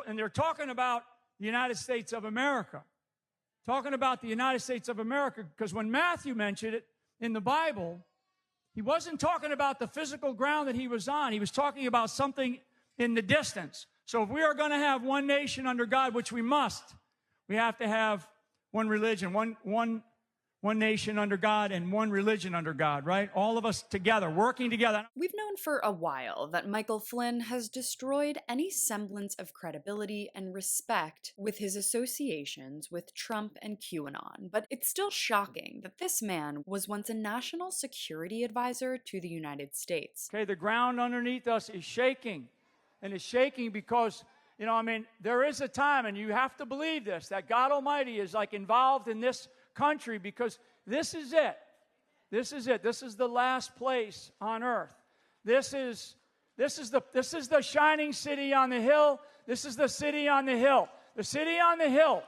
and they're talking about the United States of America. Talking about the United States of America, because when Matthew mentioned it in the Bible, he wasn't talking about the physical ground that he was on. He was talking about something in the distance. So if we are going to have one nation under God, which we must, we have to have one religion, one nation under God and one religion under God, right? All of us together, working together. We've known for a while that Michael Flynn has destroyed any semblance of credibility and respect with his associations with Trump and QAnon, but it's still shocking that this man was once a national security advisor to the United States. Okay, the ground underneath us is shaking, and it's shaking because, there is a time, and you have to believe this, that God Almighty is like involved in this country, because this is it. This is it. This is the last place on earth. This is the shining city on the hill. This is the city on the hill. The city on the hill.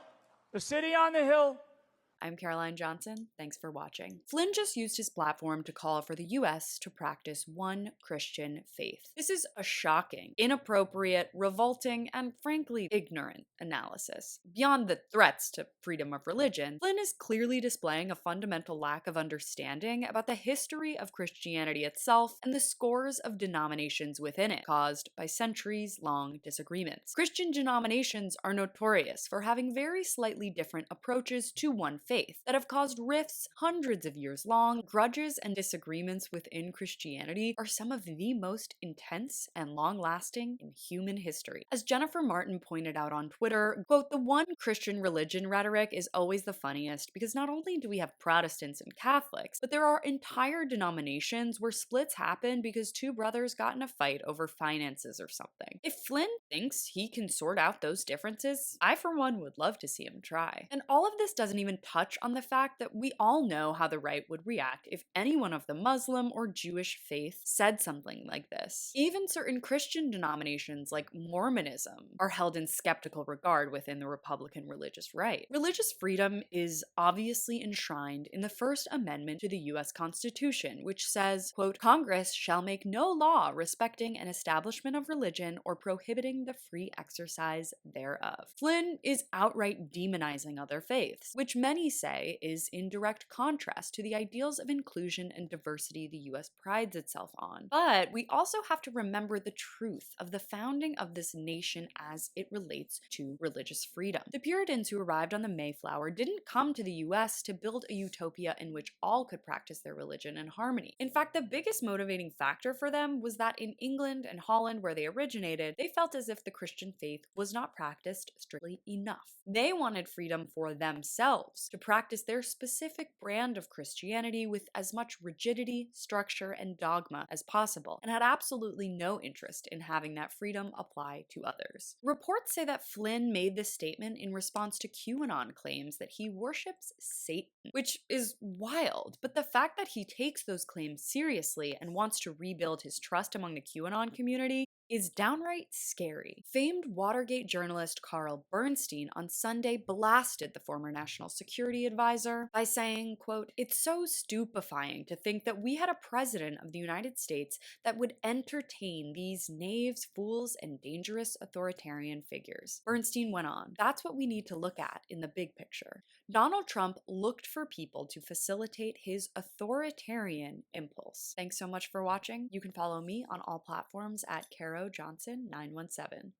The city on the hill. I'm Caroline Johnson. Thanks for watching. Flynn just used his platform to call for the US to practice one Christian faith. This is a shocking, inappropriate, revolting, and frankly ignorant analysis. Beyond the threats to freedom of religion, Flynn is clearly displaying a fundamental lack of understanding about the history of Christianity itself and the scores of denominations within it, caused by centuries-long disagreements. Christian denominations are notorious for having very slightly different approaches to one faith that have caused rifts hundreds of years long. Grudges and disagreements within Christianity are some of the most intense and long-lasting in human history. As Jennifer Martin pointed out on Twitter, quote, "The one Christian religion rhetoric is always the funniest because not only do we have Protestants and Catholics, but there are entire denominations where splits happen because two brothers got in a fight over finances or something. If Flynn thinks he can sort out those differences, I for one would love to see him try." And all of this doesn't even touch on the fact that we all know how the right would react if anyone of the Muslim or Jewish faith said something like this. Even certain Christian denominations like Mormonism are held in skeptical regard within the Republican religious right. Religious freedom is obviously enshrined in the First Amendment to the US Constitution, which says, quote, "Congress shall make no law respecting an establishment of religion or prohibiting the free exercise thereof." Flynn is outright demonizing other faiths, which many say is in direct contrast to the ideals of inclusion and diversity the US prides itself on. But we also have to remember the truth of the founding of this nation as it relates to religious freedom. The Puritans who arrived on the Mayflower didn't come to the US to build a utopia in which all could practice their religion in harmony. In fact, the biggest motivating factor for them was that in England and Holland, where they originated, they felt as if the Christian faith was not practiced strictly enough. They wanted freedom for themselves to practice their specific brand of Christianity with as much rigidity, structure, and dogma as possible, and had absolutely no interest in having that freedom apply to others. Reports say that Flynn made this statement in response to QAnon claims that he worships Satan, which is wild, but the fact that he takes those claims seriously and wants to rebuild his trust among the QAnon community is downright scary. Famed Watergate journalist Carl Bernstein on Sunday blasted the former national security advisor by saying, quote, "It's so stupefying to think that we had a president of the United States that would entertain these knaves, fools, and dangerous authoritarian figures." Bernstein went on, "That's what we need to look at in the big picture. Donald Trump looked for people to facilitate his authoritarian impulse." Thanks so much for watching. You can follow me on all platforms at Caro Johnson 917.